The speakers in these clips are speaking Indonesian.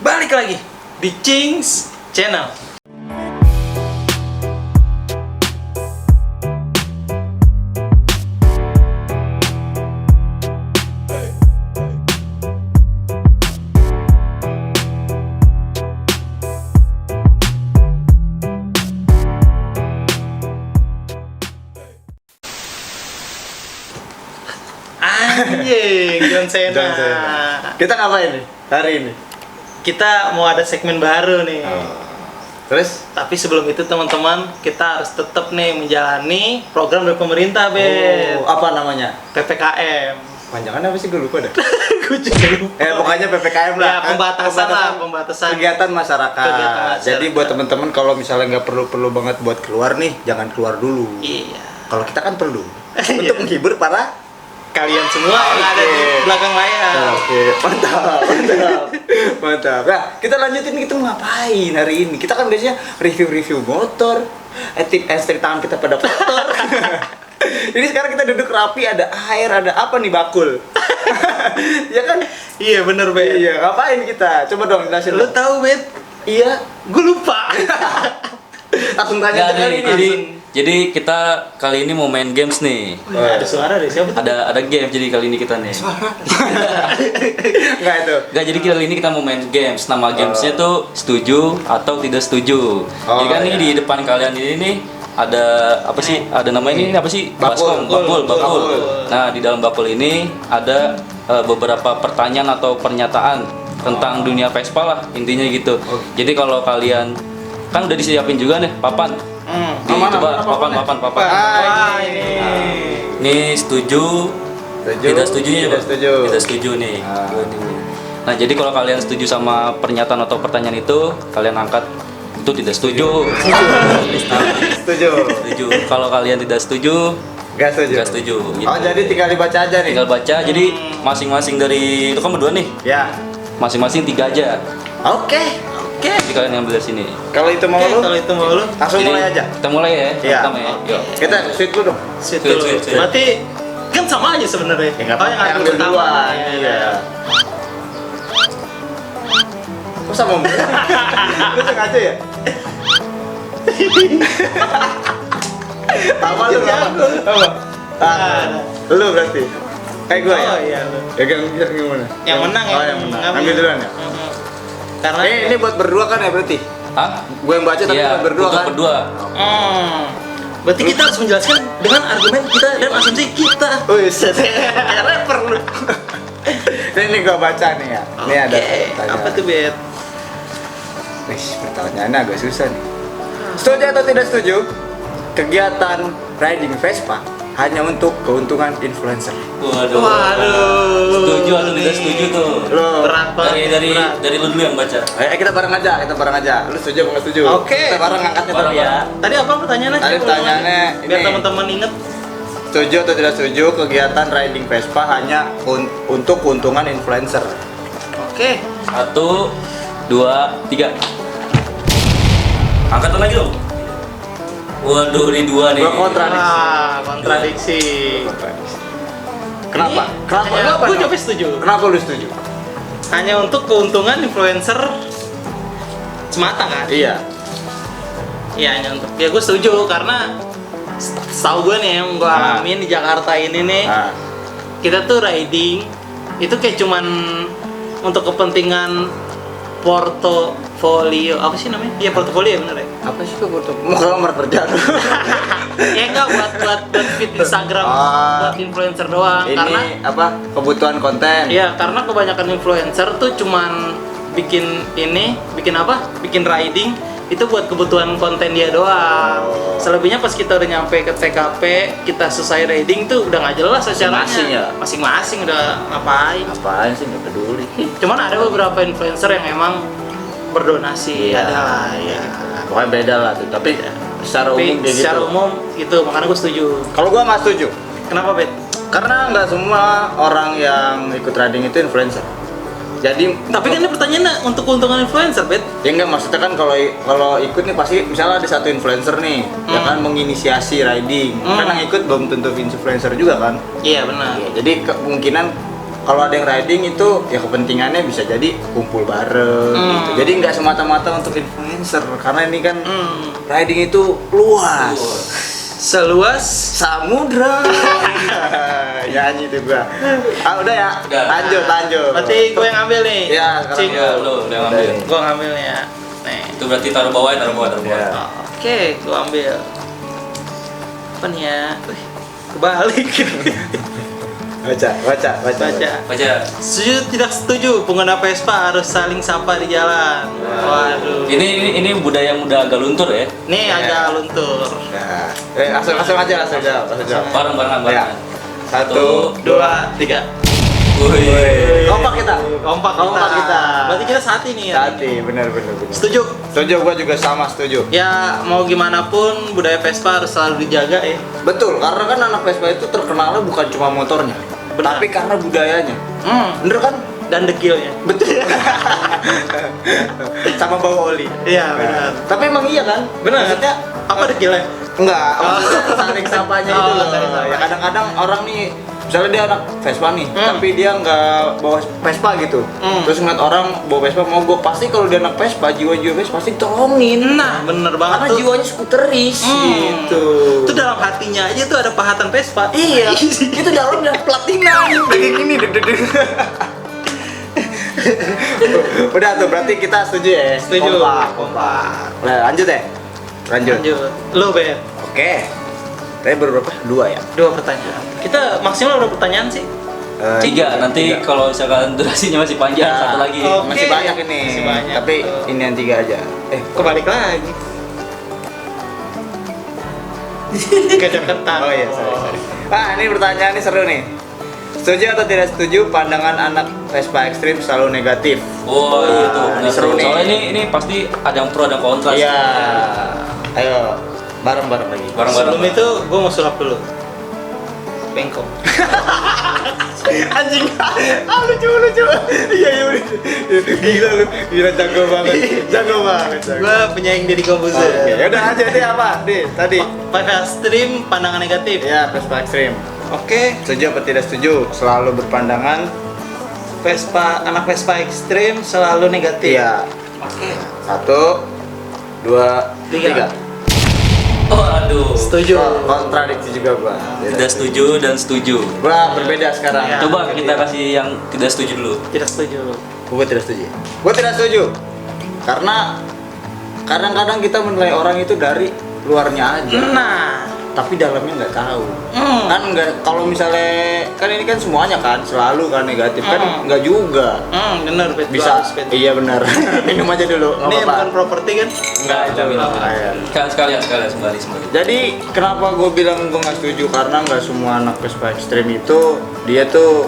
Balik lagi di Cings Channel. Anjing, John Cena. Kita ngapain nih hari ini? Kita mau ada segmen baru nih. Terus? Tapi sebelum itu teman-teman, kita harus tetap nih menjalani program dari pemerintah, Ben. Apa namanya? PPKM. Panjangannya apa sih, gue lupa dah. Gue juga lupa. Pokoknya PPKM lah. Ya, pembatasan kegiatan masyarakat. Kegiatan masyarakat. Jadi buat teman-teman kalau misalnya nggak perlu banget buat keluar nih, jangan keluar dulu. Iya. Kalau kita kan perlu untuk menghibur para Kalian semua yang ada di belakang layar. Oke, mantap. Nah, kita lanjutin, kita mau ngapain hari ini? Kita kan biasanya review motor, tip and trik tangan kita pada kotor. Jadi sekarang kita duduk rapi, ada air, ada apa nih, bakul. Ya kan? Iya bener, Ben. Iya, ngapain kita? Coba dong jelasin. Lu tahu, Ben? Iya, Gue lupa. langsung tanya Jadi kita kali ini mau main games nih. Ada suara deh, siapa tuh? Ada game jadi kali ini kita nih. Enggak itu. Enggak, jadi kali ini kita mau main games. Nama gamesnya tuh setuju atau tidak setuju. Jadi kan ini di depan kalian ini nih ada apa sih? Ada namanya ini apa sih? Bakul. Bakul. Nah, di dalam bakul ini ada beberapa pertanyaan atau pernyataan tentang dunia Vespa lah, intinya gitu. Jadi kalau kalian kan udah disiapin juga nih papan. Coba papan. Ini setuju. Tidak setujunya coba. Tidak setuju nih. Nah, jadi kalau kalian setuju sama pernyataan atau pertanyaan itu, kalian angkat itu tidak setuju. Setuju. Kalau kalian tidak setuju, Gak setuju. Gitu. Oh, jadi tinggal dibaca aja nih. Tinggal baca. Jadi masing-masing dari itu kan berdua nih. Ya. Masing-masing 3 aja. Oke. Jadi kalian ambil dari sini. Kalau itu mau lu? Kalau itu mau lu, Langsung Jadi, mulai aja. Kita mulai ya. Iya. Pertama ya. Yuk. Kita sweet dulu dong. sweet Sweet, dulu. sweet. Berarti kan sama aja sebenarnya. Ya nggak Oh, apa-apa, yang ambil pertama. duluan. Iya. Kok sama mu? Lu sengaja ya? Apa lu? Apa? Lu berarti. Kayak gue ya? Oh iya lu. Ya gimana? Yang menang ya. Oh, yang menang. Ambil duluan ya? Karena Ini buat berdua kan ya berarti? Hah? Gue yang baca tapi Iya, buat berdua untuk kan? berdua. Berarti kita harus menjelaskan dengan argumen kita dan asumsi kita. Wih, Kayak rapper lu. ini gue baca nih ya. Ini ada Oke, pertanyaan. apa tuh, Bet? Wih, pertanyaannya agak susah nih. Setuju atau tidak setuju? Kegiatan riding Vespa hanya untuk keuntungan influencer. Waduh. Setuju atau tidak setuju tuh? Lo, Berat banget. Dari lu dulu yang baca. kita bareng aja. Lu setuju apa nggak setuju? Oke. Kita bareng angkatnya Bareng bareng ya. Tadi apa pertanyaannya? Tadi Coba pertanyaannya ulangi. Biar ini. teman-teman inget. Setuju atau tidak setuju kegiatan riding Vespa hanya untuk keuntungan influencer? Oke. 1, 2, 3. Angkatan lagi dong. Waduh, ini 2 nih. Gua kontradiksi. Kontradiksi. Kenapa? Gue jawabnya setuju. Kenapa lu setuju? Hanya untuk keuntungan influencer semata kan? Iya. Iya, hanya untuk. Ya gue setuju karena setahu gue nih yang gue alamin di Jakarta ini nih, kita tuh riding itu kayak cuman untuk kepentingan portofolio. Apa sih namanya? Iya, portofolio ya bener ya? Apa sih kok mau kelamar kerja? Ya enggak buat feed Instagram buat influencer doang. Ini Karena apa? Kebutuhan konten. iya, karena kebanyakan influencer tuh cuman bikin riding itu buat kebutuhan konten dia doang. Selebihnya pas kita udah nyampe ke TKP, kita selesai riding tuh udah nggak jelas acaranya. Masing-masing ya? Masing-masing udah ngapain. Apaan sih, nggak peduli. Cuman ada beberapa influencer yang emang berdonasi, Iya. ada lah ya. Pokoknya beda lah tuh, tapi secara Tapi umum kayak secara gitu. umum gitu, makanya gue setuju. Kalau gua nggak setuju, Kenapa, Bet? karena nggak semua orang yang ikut riding itu influencer. Jadi Tapi kan ini pertanyaannya untuk keuntungan influencer, Bet. ya enggak, maksudnya kan kalau ikut nih pasti misalnya ada satu influencer nih yang kan menginisiasi riding. Kan yang ikut belum tentu influencer juga kan. Iya, benar. Iya, jadi kemungkinan kalau ada yang riding itu ya kepentingannya bisa jadi kumpul bareng gitu. Jadi nggak semata-mata untuk influencer karena ini kan riding itu luas. Seluas Samudra. Nyanyi tuh gua. Udah ya. Udah. Lanjut. berarti gue yang ambil nih. Ya, sekarang Cing. Ya, lu udah ngambil. Gue ngambilnya. Nih. Itu berarti taruh bawah. Ya. Oke, gue ambil. Apa nih ya? Wih, kebalik. Baca. Baca. Setuju tidak setuju pengguna Vespa harus saling sapa di jalan. Waduh. Ini budaya muda agak luntur ya. Nih Ya. agak luntur. Nah, langsung aja. Barengan. Ya. 1, 2, 3. Wih. Kompak kita. Kompak kita. Berarti kita saat ini ya. Hati, bener. Setuju? Setuju, gua juga sama setuju. Ya mau gimana pun budaya Vespa harus selalu dijaga ya. Betul, karena kan anak Vespa itu terkenalnya bukan cuma motornya, Benar. tapi karena budayanya. Bener kan? Dan dekilnya. Betul. Sama bawa oli. Iya benar. Tapi emang iya kan? Benar. Maksudnya Apa dekilnya? enggak, maksudnya saling sapanya itu loh. saling sapa. Ya kadang-kadang orang nih misalnya dia anak Vespa nih, tapi dia nggak bawa Vespa gitu. Terus ngeliat orang bawa Vespa mogok, pasti kalau dia anak Vespa, jiwa-jiwa Vespa pasti tolongin. Nah bener banget Karena tuh. jiwanya skuteris gitu. Itu dalam hatinya aja tuh ada pahatan Vespa. Iya, itu dalamnya platina kayak gini deg. Udah tuh berarti kita setuju ya. Setuju. Kompak. Nah, lanjut ya. Lanjut. Lo Ben. Oke. Tadi baru berapa? 2 ya. 2 pertanyaan. Kita maksimal berapa pertanyaan sih? 3. Nanti kalau misalkan durasinya masih panjang, satu lagi. Oh. Masih Oke. banyak ini. Masih banyak. Tapi ini yang 3 aja. Kebalik lagi. Kedeketan. Oh iya, sorry. Ini pertanyaan ini seru nih. Setuju atau tidak setuju pandangan anak Vespa ekstrim selalu negatif? Oh iya tuh, Ini seru nih. Soalnya ini pasti ada yang pro ada yang kontra. Iya. Ayo, bareng-bareng lagi. Bareng-bareng. Sebelum itu gue mau sulap dulu. Bengkok. Anjing. Lucu. Iya. Gila jago banget. Gue penyaing Deddy Komposer. Oke, ya udah aja deh apa? Tadi. Vespa Stream pandangan negatif. Ya, Vespa ekstrim. Oke. Setuju apa tidak setuju? Selalu berpandangan. Anak Vespa ekstrim selalu negatif. Iya. Oke. 1, 2, 3. Oh aduh. Setuju. Kontradiksi juga gua. Tidak setuju dan setuju. Gua berbeda sekarang. Ya. Coba kita kasih yang tidak setuju dulu. Tidak setuju. Gua tidak setuju. Gua tidak setuju. Karena kadang-kadang kita menilai orang itu dari luarnya aja. Nah. Tapi dalamnya nggak tahu. Kan nggak, kalau misalnya kan ini kan semuanya kan selalu kan negatif kan nggak juga. Bener Bet. Bisa. Bagus, Bet. Iya benar. Minum aja dulu. Nggak Ini apa-apa. bukan properti kan? Enggak, itu bilang. Iya. Sekalian sembari. Jadi kenapa gue bilang gue nggak setuju karena nggak semua anak Vespa ekstrim itu dia tuh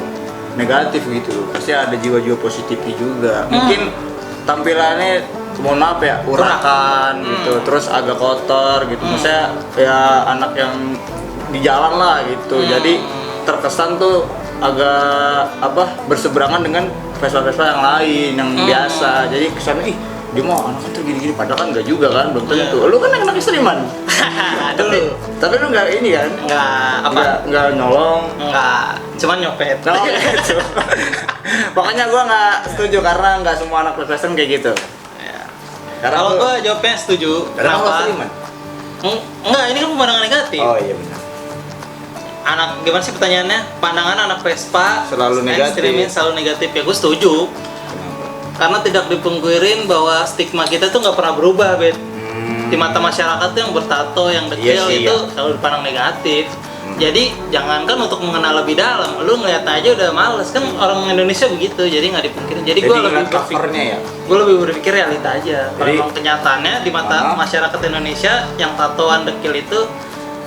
negatif gitu. Pasti ada jiwa-jiwa positifnya juga. Mungkin tampilannya mohon maaf ya urakan gitu, terus agak kotor gitu. Maksudnya ya anak yang di jalan lah gitu. Jadi terkesan tuh agak berseberangan dengan Vespa-Vespa yang lain yang biasa. Jadi kesannya dia mau anaknya tuh gini-gini padahal kan enggak juga kan, belum tentu. Lu kan anak ekstriman. tapi lu enggak ini kan? Enggak nyolong. Enggak, cuman nyopet. Gitu. Pokoknya gua nggak setuju karena nggak semua anak Vespa ekstrim kayak gitu. Karena Kalau gue jawabnya setuju. Kenapa? Kenapa? Enggak, ini kan pandangan negatif. Oh iya benar. Anak gimana sih pertanyaannya? Pandangan anak Vespa Selalu negatif. ekstremin selalu negatif. Ya gue setuju. Karena tidak dipungkirin bahwa stigma kita tuh nggak pernah berubah, Bet. Di mata masyarakat tuh yang bertato, yang dekil Iya sih, itu iya. selalu dipandang negatif. Jadi jangankan untuk mengenal lebih dalam, lu ngeliat aja udah males kan, orang Indonesia begitu, jadi nggak dipungkirin. Jadi gue lebih ngeliat covernya ya. gue lebih berpikir realita aja. Kalau Jadi- memang kenyataannya di mata masyarakat Indonesia yang tatoan dekil itu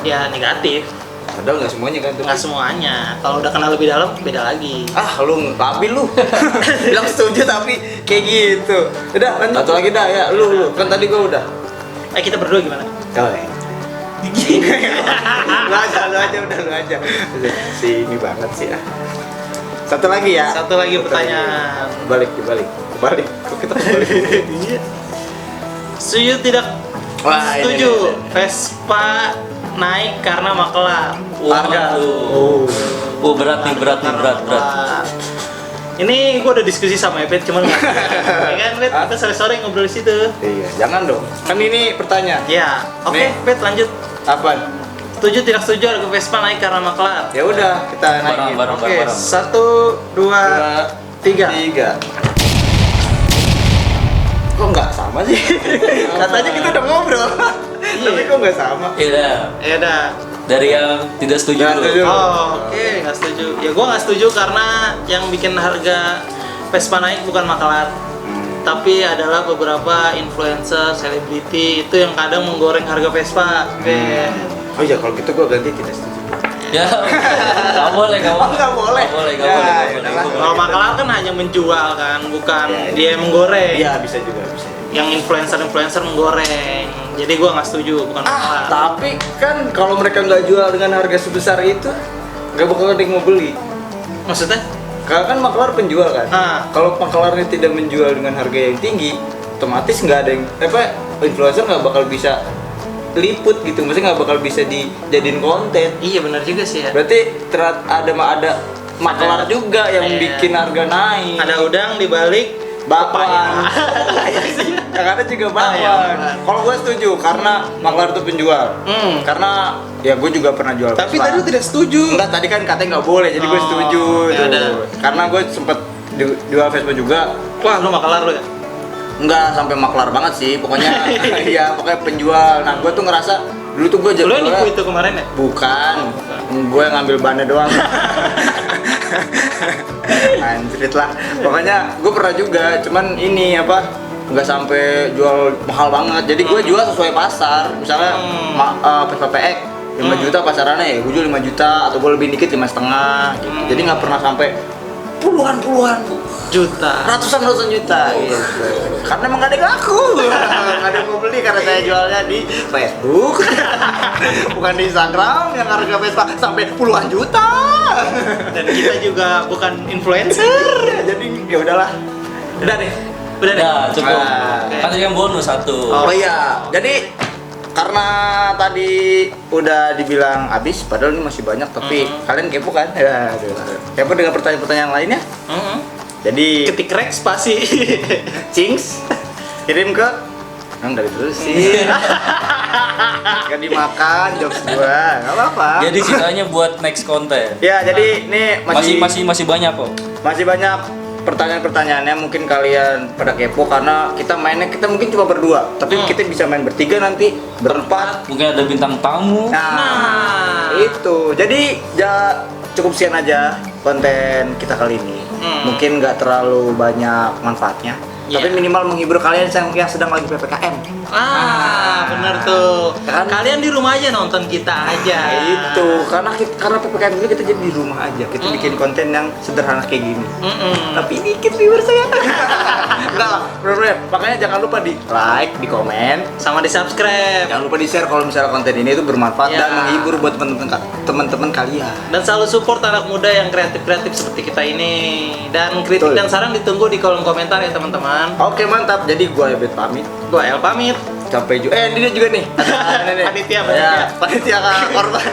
ya negatif. Padahal nggak semuanya kan tuh. Nggak semuanya. Kalau udah kenal lebih dalam beda lagi. Lu labil lu. Bilang setuju tapi kayak gitu. Udah, lanjut. Satu lagi dah ya, lu. Kan tadi gua udah. Kita berdua gimana? Oh, ya. Lu aja. Si ini banget sih ya. Satu lagi ya. Satu lagi pertanyaan. Balik. Kok kita balik? Setuju tidak? Wah, ini Setuju. nih. Vespa naik karena makelar. Harga. Oh berat nih, berat. Ini gue udah diskusi sama Epet, cuman nggak. Ya kan, Bet? Kita sore-sore ngobrol di situ. Iya, jangan dong. Kan ini pertanyaan. Ya, oke, Nih. Bet lanjut. Apaan? Setuju tidak setuju harga Vespa naik karena maklar? Ya udah, kita naikin. Bareng. Oke, 1, 2, 3. 3. Kok nggak sama sih? Katanya kita udah ngobrol. Tapi kok nggak sama? Iya. Ya udah. Dari yang tidak setuju Nggak dulu. setuju. Oke, nggak setuju. Ya gue nggak setuju karena yang bikin harga Vespa naik bukan maklar, tapi adalah beberapa influencer, selebriti itu yang kadang menggoreng harga Vespa. Oh iya, kalau gitu gue ganti tidak setuju. Ya, nggak boleh, nggak boleh. Oh, nggak boleh. Nggak boleh, nggak Ya, boleh, nggak ya boleh. udahlah. Kalau maklar kan hanya menjual kan, bukan Ya, ya. dia yang menggoreng. Iya, bisa juga, bisa. Yang influencer menggoreng. Jadi gue nggak setuju, bukan maklar. Tapi kan kalau mereka nggak jual dengan harga sebesar itu, nggak bakal ada yang mau beli. Maksudnya? Karena kan maklar penjual kan. Ah. Kalau maklarnya tidak menjual dengan harga yang tinggi, otomatis nggak ada yang influencer nggak bakal bisa liput gitu, maksudnya nggak bakal bisa dijadiin konten. Iya benar juga sih ya. Berarti ada maklar juga yang Iya. bikin harga naik. Ada udang di balik bakwan. pepaya. Yang ada juga Ah, iya, bakwan. benar. Kalau gue setuju karena maklar itu penjual. Karena ya gue juga pernah jual. Tapi Vespa. tadi lu tidak setuju. Enggak, tadi kan katanya nggak boleh, jadi gue Oh, setuju ya tuh. udah. Karena gue sempet jual Vespa juga. Wah, lu maklar lu ya? Enggak sampai maklar banget sih, pokoknya iya pokoknya penjual. Nah gue tuh ngerasa dulu tuh gue Lu yang nipu itu kemarin ya? bukan, gue ngambil bannya doang. Anjrit lah, pokoknya gue pernah juga, cuman ini apa nggak sampai jual mahal banget. Jadi gue jual sesuai pasar, misalnya Vespa PX 5 juta pasarannya ya, gue jual 5 juta atau gue lebih dikit 5,5 gitu. Jadi nggak pernah sampai puluhan Juta. ratusan juta gitu. Karena emang gak ada yang laku, gak ada yang mau beli karena saya jualnya di Facebook, bukan di Instagram yang harga Vespa sampai puluhan juta. Dan kita juga bukan influencer. Jadi ya udahlah, udah deh. Udah deh. Nah, cukup. Ah. Kan tadi yang bonus satu. Oh iya, jadi karena tadi udah dibilang habis, padahal ini masih banyak, tapi kalian kepo kan? Ya, kepo dengan pertanyaan-pertanyaan lainnya. Jadi Ketik Rex spasi. Cings kirim ke dari terusin. Gak dimakan jokes gua, nggak apa-apa. Jadi sisanya buat next konten. Ya, jadi ini Masih banyak kok. masih banyak pertanyaan-pertanyaannya, mungkin kalian pada kepo karena kita mungkin cuma berdua, tapi kita bisa main bertiga nanti, berempat. Mungkin ada bintang tamu. Nah, itu. Jadi cukup sekian aja konten kita kali ini. Mungkin nggak terlalu banyak manfaatnya, tapi minimal menghibur kalian yang sedang lagi PPKM. Bener tuh. Kan? Kalian di rumah aja nonton kita aja. Itu karena PPKM itu kita jadi di rumah aja, kita bikin konten yang sederhana kayak gini. Tapi dikit viewer saya. Enggak lah, bener-bener. Makanya jangan lupa di like, di komen, Sama di subscribe. jangan lupa di share kalau misalnya konten ini itu bermanfaat Ya. dan menghibur buat teman-teman kalian. Dan selalu support anak muda yang kreatif-kreatif seperti kita ini. Dan kritik Betul. dan saran ditunggu di kolom komentar ya teman-teman. Oke, mantap. Jadi gua Ebet pamit. Gua El pamit. Sampai jumpa. Ini dia juga nih. Ada nih. Panitia. Ya, panitia korban.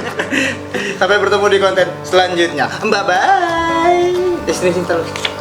Sampai bertemu di konten selanjutnya. Bye bye. Sini terus.